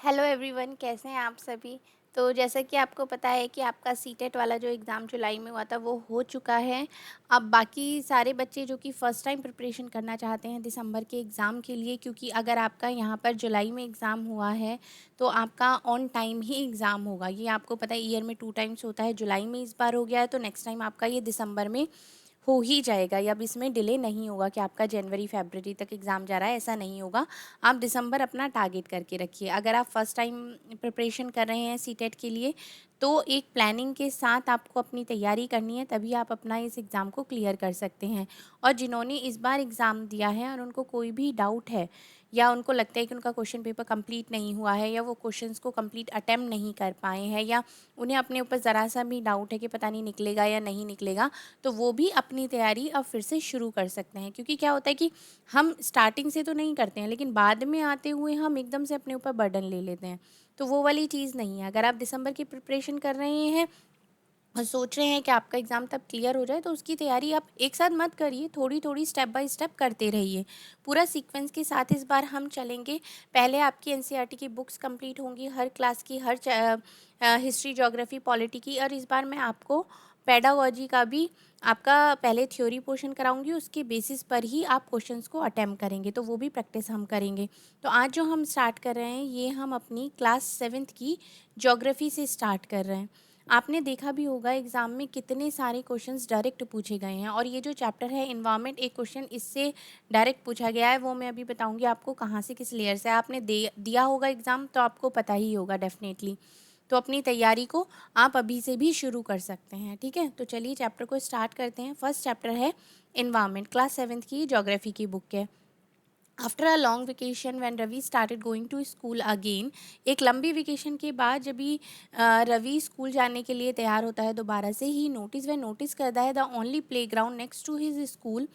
Hello everyone, कैसे हैं आप सभी। तो जैसा कि आपको पता है कि आपका सीटेट वाला जो एग्ज़ाम जुलाई में हुआ था वो हो चुका है। अब बाकी सारे बच्चे जो कि फ़र्स्ट टाइम प्रिपरेशन करना चाहते हैं दिसंबर के एग्ज़ाम के लिए, क्योंकि अगर आपका यहाँ पर जुलाई में एग्ज़ाम हुआ है तो आपका ऑन टाइम ही एग्ज़ाम होगा। ये आपको पता है, ईयर में 2 टाइम्स होता है। जुलाई में इस बार हो गया है तो नेक्स्ट टाइम आपका ये दिसंबर में हो ही जाएगा। या अब इसमें डिले नहीं होगा कि आपका जनवरी फरवरी तक एग्ज़ाम जा रहा है, ऐसा नहीं होगा। आप दिसंबर अपना टारगेट करके रखिए। अगर आप फर्स्ट टाइम प्रिपरेशन कर रहे हैं सीटेट के लिए तो एक प्लानिंग के साथ आपको अपनी तैयारी करनी है, तभी आप अपना इस एग्ज़ाम को क्लियर कर सकते हैं। और जिन्होंने इस बार एग्ज़ाम दिया है और उनको कोई भी डाउट है या उनको लगता है कि उनका क्वेश्चन पेपर कंप्लीट नहीं हुआ है या वो क्वेश्चंस को कंप्लीट अटेम्प्ट नहीं कर पाए हैं या उन्हें अपने ऊपर ज़रा सा भी डाउट है कि पता नहीं निकलेगा या नहीं निकलेगा, तो वो भी अपनी तैयारी अब फिर से शुरू कर सकते हैं। क्योंकि क्या होता है कि हम स्टार्टिंग से तो नहीं करते हैं, लेकिन बाद में आते हुए हम एकदम से अपने ऊपर बर्डन ले लेते हैं। तो वो वाली चीज़ नहीं है। अगर आप दिसंबर की प्रिपरेशन कर रहे हैं और सोच रहे हैं कि आपका एग्ज़ाम तब क्लियर हो जाए, तो उसकी तैयारी आप एक साथ मत करिए, थोड़ी-थोड़ी स्टेप बाय स्टेप करते रहिए। पूरा सीक्वेंस के साथ इस बार हम चलेंगे। पहले आपकी एनसीईआरटी की बुक्स कंप्लीट होंगी, हर क्लास की, हिस्ट्री, ज्योग्राफी, पॉलिटी की। और इस बार मैं आपको पेडागोजी का भी आपका पहले थ्योरी पोर्शन कराऊंगी, उसके बेसिस पर ही आप क्वेश्चंस को अटेम्प्ट करेंगे, तो वो भी प्रैक्टिस हम करेंगे। तो आज जो हम स्टार्ट कर रहे हैं ये हम अपनी क्लास 7th की ज्योग्राफी से स्टार्ट कर रहे हैं। आपने देखा भी होगा एग्ज़ाम में कितने सारे क्वेश्चंस डायरेक्ट पूछे गए हैं, और ये जो चैप्टर है इन्वायरमेंट, एक क्वेश्चन इससे डायरेक्ट पूछा गया है, वो मैं अभी बताऊंगी आपको कहाँ से किस लेयर से। आपने दिया होगा एग्ज़ाम तो आपको पता ही होगा डेफिनेटली। तो अपनी तैयारी को आप अभी से भी शुरू कर सकते हैं, ठीक है। तो चलिए चैप्टर को स्टार्ट करते हैं। फर्स्ट चैप्टर है इन्वायरमेंट, क्लास 7th की ज्योग्राफी की बुक है। After a long vacation when Ravi started going to school again, एक लंबी वेकेशन के बाद जब भी रवि स्कूल जाने के लिए तैयार होता है दोबारा से, ही नोटिस करता है the only play ground next to his school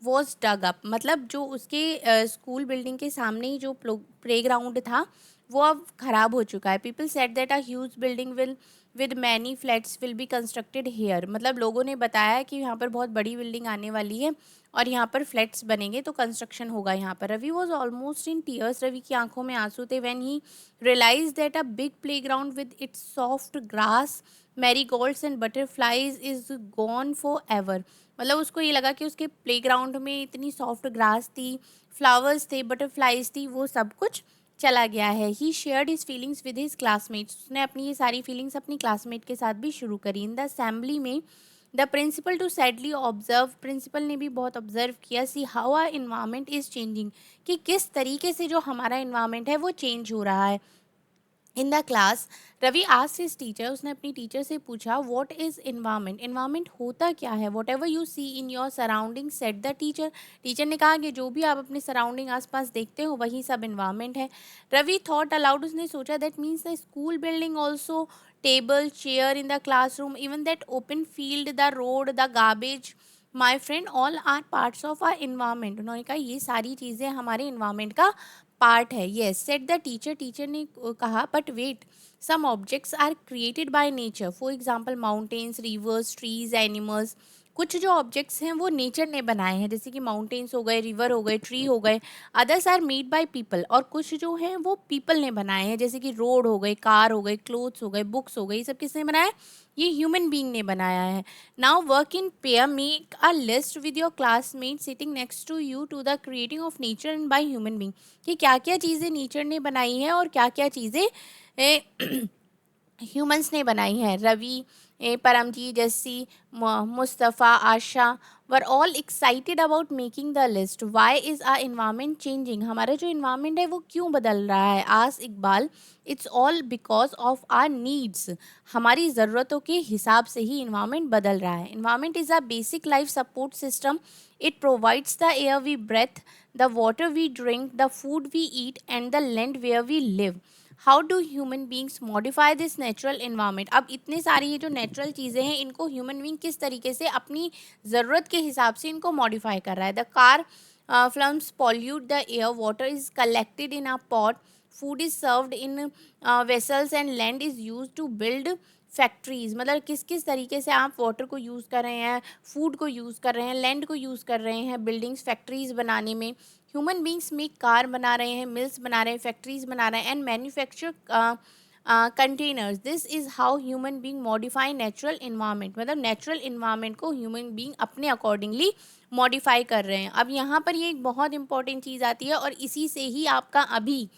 was dug up. मतलब जो उसके स्कूल बिल्डिंग के सामने ही जो प्ले ग्राउंड था वो अब खराब हो चुका है। People said that a huge building will with many flats will be constructed here. मतलब लोगों ने बताया कि यहाँ पर बहुत बड़ी बिल्डिंग आने वाली है और यहाँ पर फ्लैट्स बनेंगे, तो कंस्ट्रक्शन होगा यहाँ पर। Ravi was almost in tears, Ravi की आंखों में आंसू थे, when he realise that a big play ground with its soft grass, marigolds and butterflies is gone forever. मतलब उसको ये लगा कि उसके प्ले ग्राउंड में इतनी सॉफ्ट ग्रास थी, फ्लावर्स थे, बटरफ्लाइज थी, वो सब कुछ चला गया है। He shared his feelings with his classmates, उसने अपनी ये सारी फीलिंग्स अपनी क्लासमेट के साथ भी शुरू करी। इन द असेंबली में the principal too sadly observe, principal ने भी बहुत ऑब्जर्व किया, see how our environment is changing, कि किस तरीके से जो हमारा इन्वायरमेंट है वो चेंज हो रहा है। In the class Ravi asked his teacher, उसने अपनी टीचर से पूछा, व्हाट इज इन्वायरमेंट, इन्वायरमेंट होता क्या है। Whatever you see in your surrounding said the teacher, teacher ने कहा कि जो भी आप अपने सराउंडिंग आसपास देखते हो वही सब इन्वायरमेंट है। रवि थॉट अलाउड, उसने सोचा, that means the school building also, table chair in the classroom, even that open field, the road, the garbage, my friend, all are parts of our environment. उन्होंने कहा ये सारी चीज़ें हमारे इन्वायरमेंट का पार्ट है। Yes said the teacher, teacher ने कहा, but wait, some objects are created by nature, for example mountains, rivers, trees, animals. कुछ जो ऑब्जेक्ट्स हैं वो नेचर ने बनाए हैं, जैसे कि माउंटेन्स हो गए, रिवर हो गए, ट्री हो गए। Others are made by people, और कुछ जो हैं वो पीपल ने बनाए हैं, जैसे कि रोड हो गए, कार हो गए, क्लोथ्स हो गए, बुक्स हो गई, ये सब किसने बनाया, ये ह्यूमन बीइंग ने बनाया है। Now work in pair, make a list with your classmate sitting next to you to the creating of nature and by human being, कि क्या क्या चीज़ें नेचर ने बनाई हैं और क्या क्या चीज़ें ह्यूमंस ने बनाई हैं। Ravi, Paramjit, Jassi, Mustafa, Asha were all excited about making the list. Why is our environment changing, हमारा जो इन्वायरमेंट है वो क्यों बदल रहा है। आज Iqbal, it's all because of our needs, हमारी ज़रूरतों के हिसाब से ही इन्वायरमेंट बदल रहा है। Environment is a basic life support system, it provides the air we breathe, the water we drink, the food we eat and the land where we live. How do human beings modify this natural environment. अब इतने सारी ये जो natural चीज़ें हैं इनको human being किस तरीके से अपनी ज़रूरत के हिसाब से इनको मॉडिफाई कर रहा है। The car fumes pollute the air, water is collected in a pot, food is served in vessels and land is use to build factories. मतलब किस किस तरीके से आप वाटर को यूज़ कर रहे हैं, फूड को यूज़ कर रहे हैं, लैंड को यूज़ कर रहे हैं बिल्डिंग्स, फैक्ट्रीज बनाने में। ह्यूमन बींग्स मेक कार बना रहे हैं, मिल्स बना रहे हैं, फैक्ट्रीज बना रहे हैं and manufacture containers. This is how human being modify natural environment. मतलब नेचुरल इन्वायरमेंट को ह्यूमन बींग अपने अकॉर्डिंगली मॉडिफाई कर रहे हैं। अब यहाँ पर ये एक बहुत इंपॉर्टेंट चीज़ आती है और इसी से ही आपका अभी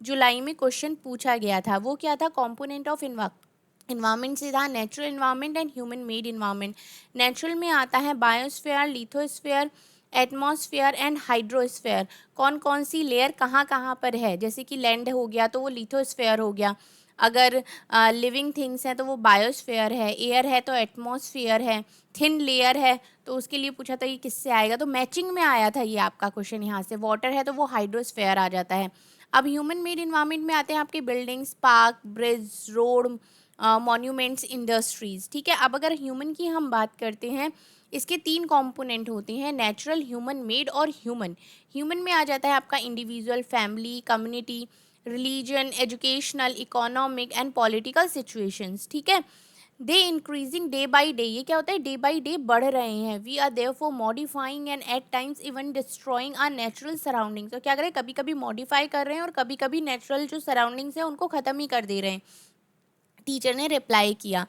जुलाई में क्वेश्चन पूछा गया था। वो क्या था? कंपोनेंट ऑफ इन्वायरमेंट से था natural environment and human made environment. Natural में आता है biosphere, lithosphere, atmosphere and hydrosphere. कौन कौन सी लेयर कहाँ कहाँ पर है? जैसे कि लैंड हो गया तो वो लिथोस्फेयर हो गया, अगर लिविंग थिंग्स हैं तो वो बायोस्फेयर है, एयर है तो एटमॉस्फेयर है, थिन लेयर है तो उसके लिए पूछा था ये किससे आएगा, तो मैचिंग में आया था ये आपका क्वेश्चन यहाँ से। वाटर है तो वो हाइड्रोस्फेयर आ जाता है। अब ह्यूमन मेड इन्वायरमेंट में आते हैं आपके buildings, park, bridge, road, monuments, industries. ठीक है, अब अगर ह्यूमन की हम बात करते हैं, इसके 3 कंपोनेंट होते हैं, नेचुरल, ह्यूमन मेड और ह्यूमन। ह्यूमन में आ जाता है आपका individual, family, community, religion, educational, economic and political situations. ठीक है, दे इंक्रीजिंग डे बाई डे। ये क्या होता है? डे बाई डे बढ़ रहे हैं। We are therefore modifying and at times even destroying our natural surrounding. तो क्या करें? कभी कभी मॉडिफाई कर रहे हैं और कभी कभी नेचुरल जो सराउंडिंग्स हैं उनको ख़त्म ही कर दे रहे हैं। टीचर ने रिप्लाई किया,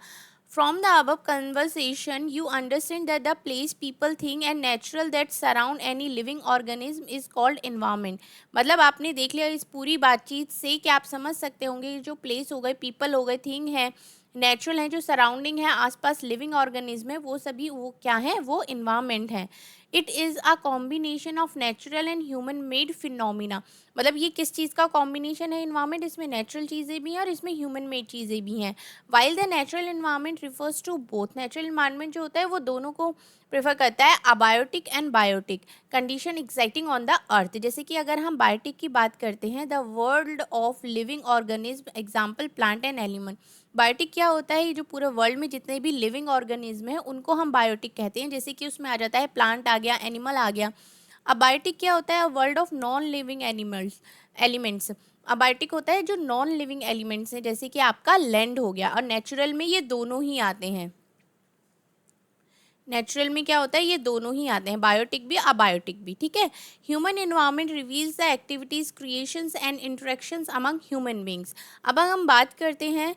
from the above conversation you understand that the place, people, thing and natural that surround any living organism is called environment। मतलब आपने देख लिया इस पूरी बातचीत से कि आप समझ सकते होंगे जो प्लेस हो गए, पीपल हो गए, थिंग है, नेचुरल है, जो सराउंडिंग है, आसपास लिविंग ऑर्गेनिज्म है, वो सभी वो क्या है? वो इन्वायरमेंट है। It is a combination of natural and human made phenomena. मतलब ये किस चीज़ का कॉम्बिनेशन है? इन्वायरमेंट, इसमें नेचुरल चीज़ें भी हैं और इसमें ह्यूमन मेड चीज़ें भी हैं। While the natural environment refers to both. Natural environment जो होता है वो दोनों को प्रेफर करता है, abiotic and biotic condition exciting on the earth. जैसे कि अगर हम बायोटिक की बात करते हैं, the world of living organism, example plant and animal. Biotic क्या होता है? ये जो पूरे वर्ल्ड में जितने भी लिविंग ऑर्गेनिज्म है उनको हम बायोटिक कहते हैं। जैसे कि उसमें आ जाता है प्लांट आ गया, एनिमल आ गया। अबायोटिक क्या होता है? World of non living animals elements. Abiotic होता है जो नॉन लिविंग एलिमेंट्स हैं, जैसे कि आपका लैंड हो गया। और नेचुरल में ये दोनों ही आते हैं। नेचुरल में क्या होता है? ये दोनों ही आते हैं, बायोटिक भी, अबायोटिक भी। ठीक है, human environment reveals the activities, creations and interactions among human beings. अब हम बात करते हैं,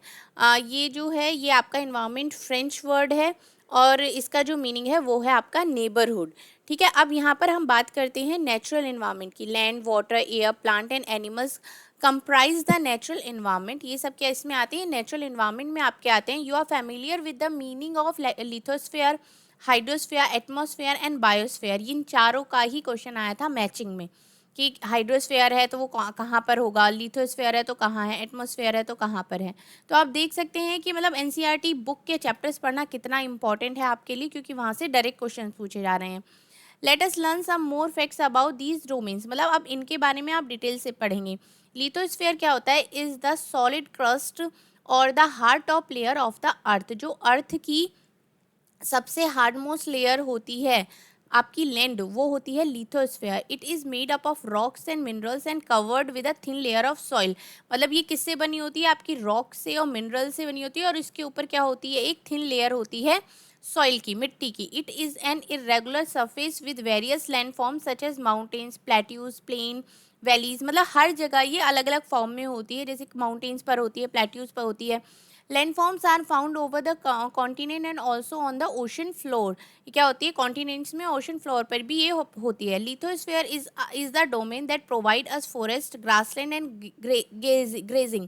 ये जो है ये आपका इन्वायरमेंट फ्रेंच वर्ड है और इसका जो मीनिंग है वो है आपका नेबरहुड। ठीक है, अब यहाँ पर हम बात करते हैं नेचुरल इन्वायरमेंट की। Land, water, air, plant and animals comprise the natural environment. ये सब क्या इसमें आते हैं? नेचुरल इन्वायरमेंट में आपके आते हैं। You are familiar with the meaning of lithosphere, hydrosphere, atmosphere and biosphere. इन चारों का ही क्वेश्चन आया था मैचिंग में कि हाइड्रोस्फेयर है तो वो कहाँ पर होगा, लिथोस्फेयर है तो कहाँ है, एटमॉस्फेयर है तो कहाँ पर है। तो आप देख सकते हैं कि मतलब एनसीईआरटी बुक के चैप्टर्स पढ़ना कितना इंपॉर्टेंट है आपके लिए, क्योंकि वहाँ से डायरेक्ट क्वेश्चन पूछे जा रहे हैं। Let us learn some more facts about these domains. मतलब अब इनके बारे में आप डिटेल से पढ़ेंगे। लिथोस्फेयर क्या होता है? इज द सॉलिड क्रस्ट और the hard top layer of the earth. जो अर्थ की सबसे हार्ड मोस्ट लेयर होती है आपकी लैंड, वो होती है lithosphere. It is made up of rocks and minerals and covered with a thin layer of soil. मतलब ये किससे बनी होती है? आपकी रॉक से और मिनरल से बनी होती है और इसके ऊपर क्या होती है? एक थिन लेयर होती है सॉइल की, मिट्टी की। It is an irregular surface with various land form such as mountains, plateaus, plain, valleys. मतलब हर जगह ये अलग अलग फॉर्म में होती है, जैसे माउंटेन्स पर होती है, प्लेट्यूज पर होती है। Landforms are found over the continent and also on the ocean floor. ये क्या होती है? कॉन्टिनेंट्स में, ओशन फ्लोर पर भी ये होती है। Lithosphere is the domain that provide us forest, grassland and grazing.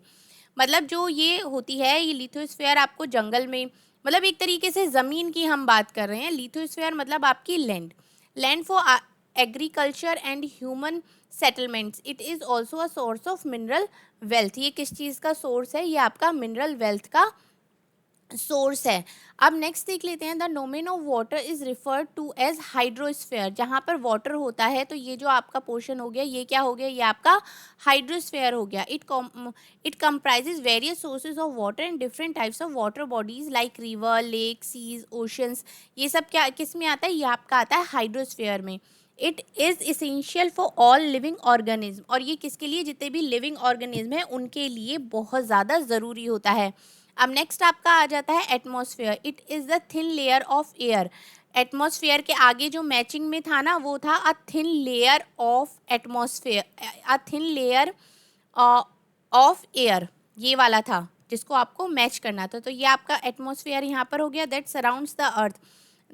मतलब जो ये होती है, ये लिथोस्फेयर आपको जंगल में, मतलब एक तरीके से ज़मीन की हम बात कर रहे हैं। लिथोस्फेयर मतलब आपकी land, land for agriculture and human settlements. It is also a source of mineral wealth. ये किस चीज़ का सोर्स है? ये आपका मिनरल वेल्थ का सोर्स है। अब नेक्स्ट देख लेते हैं, the domain of water is referred to as hydrosphere. जहाँ पर वाटर होता है तो ये जो आपका पोर्शन हो गया, ये क्या हो गया? ये आपका हाइड्रोस्फेयर हो गया। It comprises various sources of water and different types of water bodies like river, lake, seas, oceans. ये सब क्या किस में आता है? ये आपका आता है हाइड्रोस्फेयर में। It is essential for all living organism. और ये किसके लिए? जितने भी लिविंग ऑर्गेनिज्म हैं उनके लिए बहुत ज़्यादा ज़रूरी होता है। अब नेक्स्ट आपका आ जाता है atmosphere. It is the thin layer of air. Atmosphere के आगे जो मैचिंग में था ना वो था a thin layer of atmosphere, a thin layer of air, ये वाला था जिसको आपको मैच करना था। तो ये आपका एटमॉस्फेयर यहाँ पर हो गया that surrounds the earth.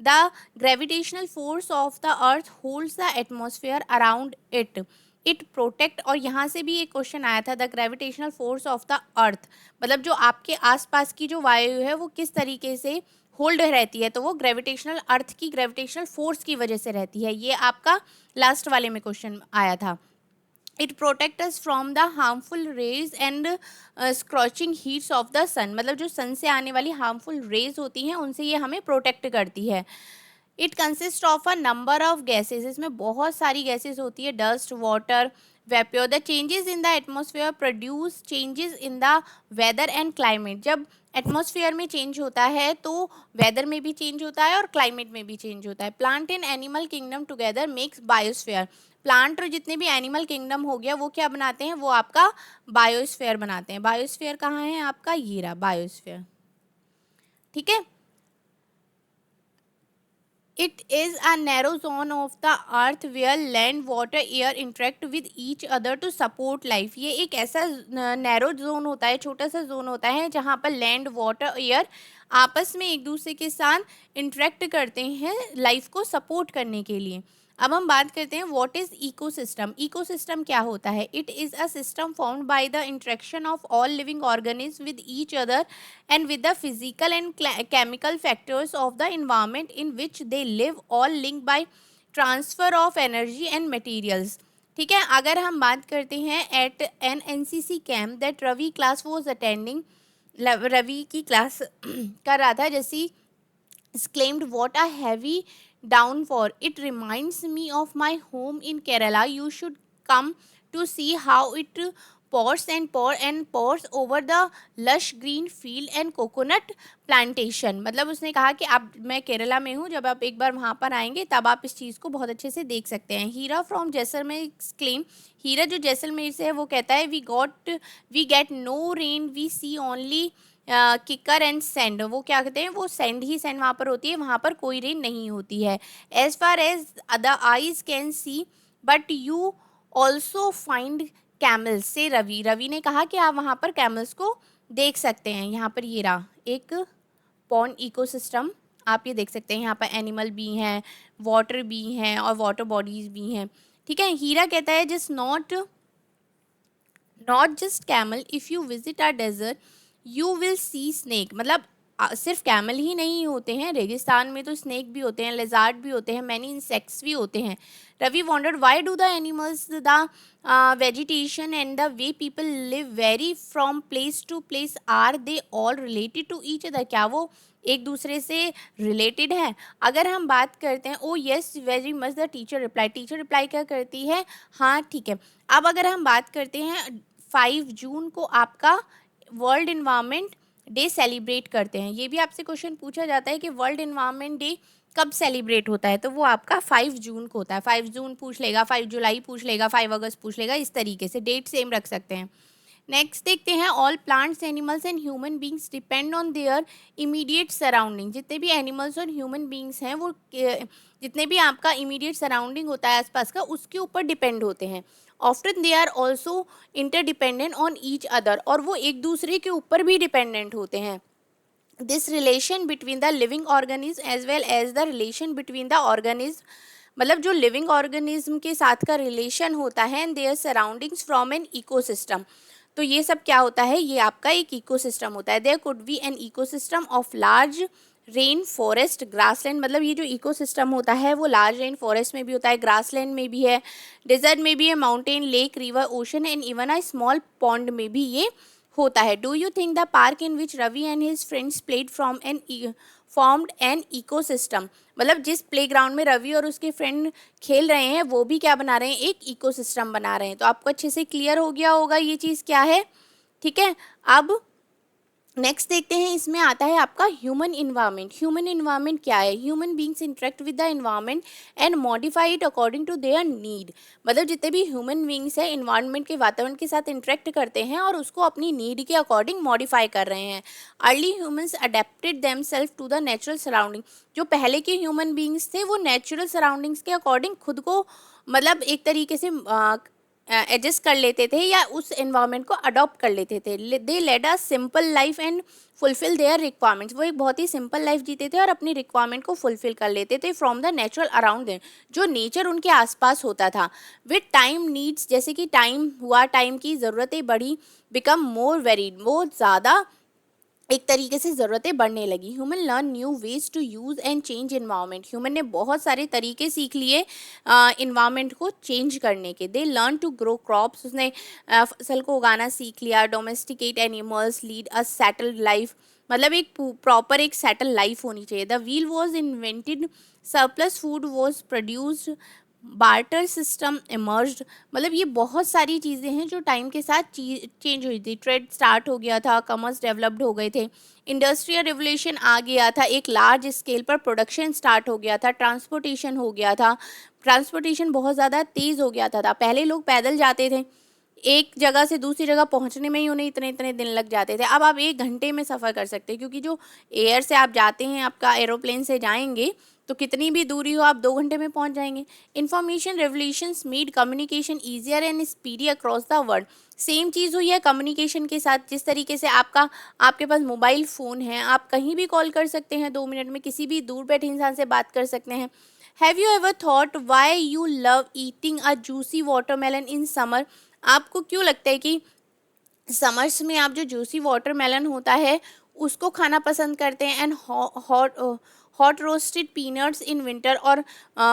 The gravitational force of the earth holds the atmosphere around it, it protect. और यहाँ से भी एक क्वेश्चन आया था, the gravitational force of the earth, मतलब जो आपके आसपास की जो वायु है वो किस तरीके से होल्ड रहती है, तो वो ग्रेविटेशनल अर्थ की ग्रेविटेशनल फोर्स की वजह से रहती है। ये आपका लास्ट वाले में क्वेश्चन आया था। It protect us from the harmful rays and scorching heats of the sun, मतलब जो सन से आने वाली हार्मफुल रेज होती हैं उनसे ये हमें प्रोटेक्ट करती है। It consist of a number of gases, इसमें बहुत सारी गैसेज होती है, dust, water, vapour. The changes in the atmosphere produce changes in the weather and climate. जब एटमॉस्फेयर में चेंज होता है तो वेदर में भी चेंज होता है और क्लाइमेट में भी चेंज होता है। Plant and animal kingdom together makes biosphere, plant और जितने भी एनिमल किंगडम हो गया वो क्या बनाते हैं, वो आपका बायोस्फेयर बनाते हैं। बायोस्फेयर कहाँ है आपका, ये रहा बायोस्फेयर, ठीक है। It is a narrow zone of the earth where land, water, air interact with each other to support life। ये एक ऐसा नैरो जोन होता है, छोटा सा जोन होता है जहाँ पर लैंड, वाटर, एयर आपस में एक दूसरे के साथ इंटरेक्ट करते हैं लाइफ को सपोर्ट करने के लिए। अब हम बात करते हैं व्हाट इज इकोसिस्टम। इकोसिस्टम क्या होता है, it is a system formed by the interaction of all living organism with each other and with the physical and chemical factors of the environment in which they live, all linked by transfer of energy and materials। ठीक है, अगर हम बात करते हैं at an NCC camp that Ravi class was attending, Ravi की class कर रहा था, जैसी exclaimed what a heavy downpour, it reminds me of my home in Kerala, you should come to see how it pours over the lush green field and coconut plantation। मतलब उसने कहा कि आप, मैं केरला में हूँ, जब आप एक बार वहाँ पर आएंगे तब आप इस चीज़ को बहुत अच्छे से देख सकते हैं। हीरा फ्रॉम जैसलमेर एक्सक्लेम, हीरा जो जैसलमेर से है वो कहता है we get no rain, we see only kikar and sand. वो क्या कहते हैं, वो सेंड ही सेंड वहाँ पर होती है, वहाँ पर कोई रेन नहीं होती है। As far as the eyes can see but you also find camels, say Ravi ने कहा कि आप वहाँ पर कैमल्स को देख सकते हैं। यहाँ पर ये रहा एक पॉन्ड इकोसिस्टम, आप ये देख सकते हैं, यहाँ पर एनिमल भी हैं, वाटर भी हैं और वाटर बॉडीज भी हैं। ठीक है, हीरा कहता है just not just camel, if you visit our desert you will see snake. मतलब सिर्फ कैमल ही नहीं होते हैं, रेगिस्तान में तो स्नेक भी होते हैं, लेजार्ड भी होते हैं, मैनी इंसेक्ट्स भी होते हैं। Ravi wondered why do the animals the vegetation and the way people live vary from place to place, are they all related to each other, क्या वो एक दूसरे से रिलेटेड है। अगर हम बात करते हैं, oh yes very much the teacher reply, teacher reply क्या करती है, हाँ ठीक है। अब अगर हम बात करते हैं 5 जून को आपका वर्ल्ड इन्वायरमेंट डे सेलिब्रेट करते हैं, ये भी आपसे क्वेश्चन पूछा जाता है कि वर्ल्ड इन्वायरमेंट डे कब सेलिब्रेट होता है, तो वो आपका 5 जून को होता है। 5 जून पूछ लेगा, 5 जुलाई पूछ लेगा, 5 अगस्त पूछ लेगा, इस तरीके से डेट सेम रख सकते हैं। नेक्स्ट देखते हैं, all plants, animals and human beings depend on their immediate surrounding. जितने भी एनिमल्स और ह्यूमन बींग्स हैं वो जितने भी आपका इमीडिएट सराउंडिंग होता है आसपास का, उसके ऊपर डिपेंड होते हैं। Often they are also interdependent on each other, और वो एक दूसरे के ऊपर भी डिपेंडेंट होते हैं। This relation between the living organism as well as the relation between the organism, मतलब जो लिविंग ऑर्गेनिज्म के साथ का रिलेशन होता है and there surroundings from an ecosystem. तो ये सब क्या होता है, ये आपका एक इकोसिस्टम होता है। There could be an ecosystem of large rain forest grassland, मतलब ये जो इकोसिस्टम होता है वो लार्ज रेन फॉरेस्ट में भी होता है, ग्रासलैंड में भी है, डेजर्ट में भी है, mountain, lake, river, ocean and even a small pond में भी ये होता है। Do you think the park in which Ravi and his friends played formed an ecosystem, मतलब जिस प्लेग्राउंड में रवि और उसके फ्रेंड खेल रहे हैं वो भी क्या बना रहे हैं, एक इकोसिस्टम बना रहे हैं। तो आपको अच्छे से क्लियर हो गया होगा ये चीज़ क्या है। ठीक है, अब नेक्स्ट देखते हैं, इसमें आता है आपका ह्यूमन इन्वायरमेंट। ह्यूमन इन्वायरमेंट क्या है? Human beings interact with the environment and modify it according to their need. मतलब जितने भी ह्यूमन बींग्स हैं इन्वायरमेंट के, वातावरण के साथ इंटरेक्ट करते हैं और उसको अपनी नीड के अकॉर्डिंग मॉडिफाई कर रहे हैं। Early humans adapted themself to the natural surrounding. जो पहले के ह्यूमन बींग्स थे वो नेचुरल सराउंडिंग्स के अकॉर्डिंग खुद को मतलब एक तरीके से एडजस्ट कर लेते थे या उस एनवायरनमेंट को अडॉप्ट कर लेते थे। They led a simple life and fulfil their requirements. वो एक बहुत ही सिंपल लाइफ जीते थे और अपनी रिक्वायरमेंट को फुलफिल कर लेते थे from the natural around them, जो नेचर उनके आसपास होता था। विद टाइम नीड्स, जैसे कि टाइम हुआ, टाइम की ज़रूरतें बढ़ी, बिकम मोर वेरीड, वो ज़्यादा एक तरीके से ज़रूरतें बढ़ने लगी। Human learn new ways to use and change environment. Human ने बहुत सारे तरीके सीख लिए इन्वायरमेंट को चेंज करने के। They learn to grow crops, उसने फसल को उगाना सीख लिया। Domesticate animals, lead a settled life, मतलब एक प्रॉपर एक सेटल लाइफ होनी चाहिए। The wheel was invented, surplus food was produced, barter system emerged. मतलब ये बहुत सारी चीज़ें हैं जो टाइम के साथ चेंज हुई थी। ट्रेड स्टार्ट हो गया था, कॉमर्स डेवलप्ड हो गए थे, इंडस्ट्रियल रिवोल्यूशन आ गया था, एक लार्ज स्केल पर प्रोडक्शन स्टार्ट हो गया था, ट्रांसपोर्टेशन हो गया था, ट्रांसपोर्टेशन बहुत ज़्यादा तेज़ हो गया था। पहले लोग पैदल जाते थे, एक जगह से दूसरी जगह पहुंचने में ही उन्हें इतने इतने दिन लग जाते थे। अब आप 1 घंटे में सफ़र कर सकते हैं, क्योंकि जो एयर से आप जाते हैं, आपका एरोप्लेन से जाएंगे तो कितनी भी दूरी हो आप 2 घंटे में पहुंच जाएंगे। Information revolutions made communication easier and speedy across the world. Same चीज़ हुई है कम्युनिकेशन के साथ। जिस तरीके से आपके पास मोबाइल फ़ोन है, आप कहीं भी कॉल कर सकते हैं, 2 मिनट में किसी भी दूर बैठे इंसान से बात कर सकते हैं। Have you ever thought why you love eating a juicy watermelon in summer? आपको क्यों लगता है कि समर्स में आप जो जूसी वाटरमेलन होता है उसको खाना पसंद करते हैं, and hot hot roasted peanuts in winter, और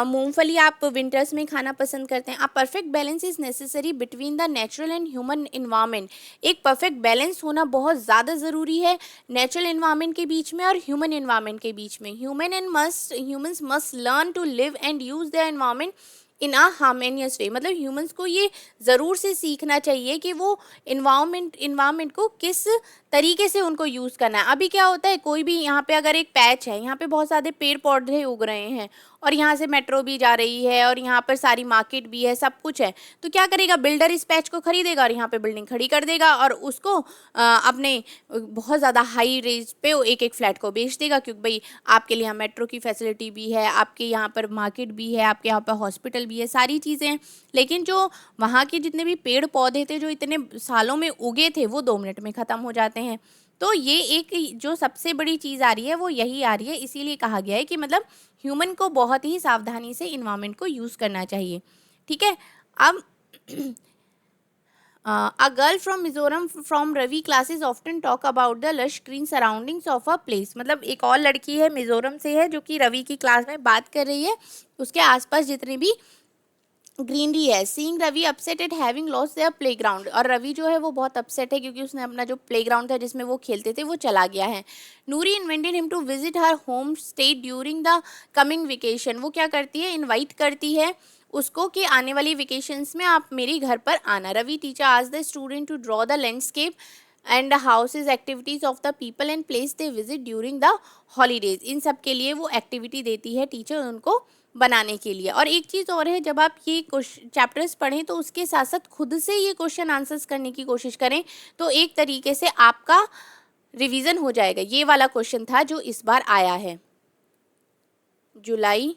मूंगफली आप विंटर्स में खाना पसंद करते हैं। A perfect balance is necessary between the natural and human environment. एक परफेक्ट बैलेंस होना बहुत ज़्यादा ज़रूरी है नेचुरल इन्वायरमेंट के बीच में और ह्यूमन इन्वायरमेंट के बीच में। Humans must learn to live and use the environment in a harmonious way. मतलब ह्यूमंस को ये ज़रूर से सीखना चाहिए कि वो इन्वायरमेंट को किस तरीके से उनको यूज़ करना है। अभी क्या होता है, कोई भी यहाँ पे अगर एक पैच है, यहाँ पे बहुत सारे पेड़ पौधे उग रहे हैं और यहाँ से मेट्रो भी जा रही है और यहाँ पर सारी मार्केट भी है, सब कुछ है, तो क्या करेगा, बिल्डर इस पैच को खरीदेगा और यहाँ पे बिल्डिंग खड़ी कर देगा और उसको अपने बहुत ज़्यादा हाई रेंज पे एक एक फ्लैट को बेच देगा, क्योंकि भाई आपके लिए यहाँ मेट्रो की फैसिलिटी भी है, आपके यहाँ पर मार्केट भी है, आपके यहाँ पर हॉस्पिटल भी है, सारी चीज़ें हैं। लेकिन जो वहाँ के जितने भी पेड़ पौधे थे जो इतने सालों में उगे थे वो 2 मिनट में ख़त्म हो जाते हैं। तो ये एक जो सबसे बड़ी चीज़ आ रही है वो यही आ रही है। इसीलिए कहा गया है कि मतलब ह्यूमन को बहुत ही सावधानी से इन्वायरमेंट को यूज़ करना चाहिए। ठीक है। अब a girl from Mizoram from Ravi classes often talk about the lush green surroundings of a place। मतलब एक और लड़की है मिजोरम से है जो कि रवि की क्लास में बात कर रही है, उसके आसपास जितने भी ग्रीनरी है। Seeing Ravi upset at having lost their playground, और रवि जो है वो बहुत अपसेट है क्योंकि उसने अपना जो प्लेग्राउंड था जिसमें वो खेलते थे वो चला गया है। Noori invented him to visit her home state during the coming vacation. वो क्या करती है, इनवाइट करती है उसको कि आने वाली वेकेशंस में आप मेरे घर पर आना। रवि टीचर आज the student to draw the landscape and houses activities of the people and place they visit during the holidays. इन सब के लिए वो एक्टिविटी देती है टीचर उनको बनाने के लिए। और एक चीज़ और है, जब आप ये चैप्टर्स पढ़ें तो उसके साथ साथ खुद से ये क्वेश्चन आंसर्स करने की कोशिश करें, तो एक तरीके से आपका रिवीजन हो जाएगा। ये वाला क्वेश्चन था जो इस बार आया है जुलाई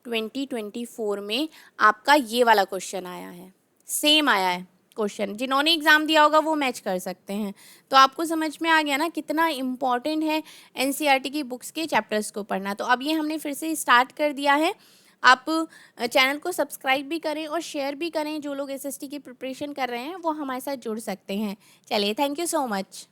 2024 में, आपका ये वाला क्वेश्चन आया है, सेम आया है क्वेश्चन। जिन्होंने एग्ज़ाम दिया होगा वो मैच कर सकते हैं। तो आपको समझ में आ गया ना कितना इम्पॉर्टेंट है एनसीईआरटी की बुक्स के चैप्टर्स को पढ़ना। तो अब ये हमने फिर से स्टार्ट कर दिया है। आप चैनल को सब्सक्राइब भी करें और शेयर भी करें। जो लोग एसएसटी की प्रिपरेशन कर रहे हैं वो हमारे साथ जुड़ सकते हैं। चलिए, थैंक यू सो मच।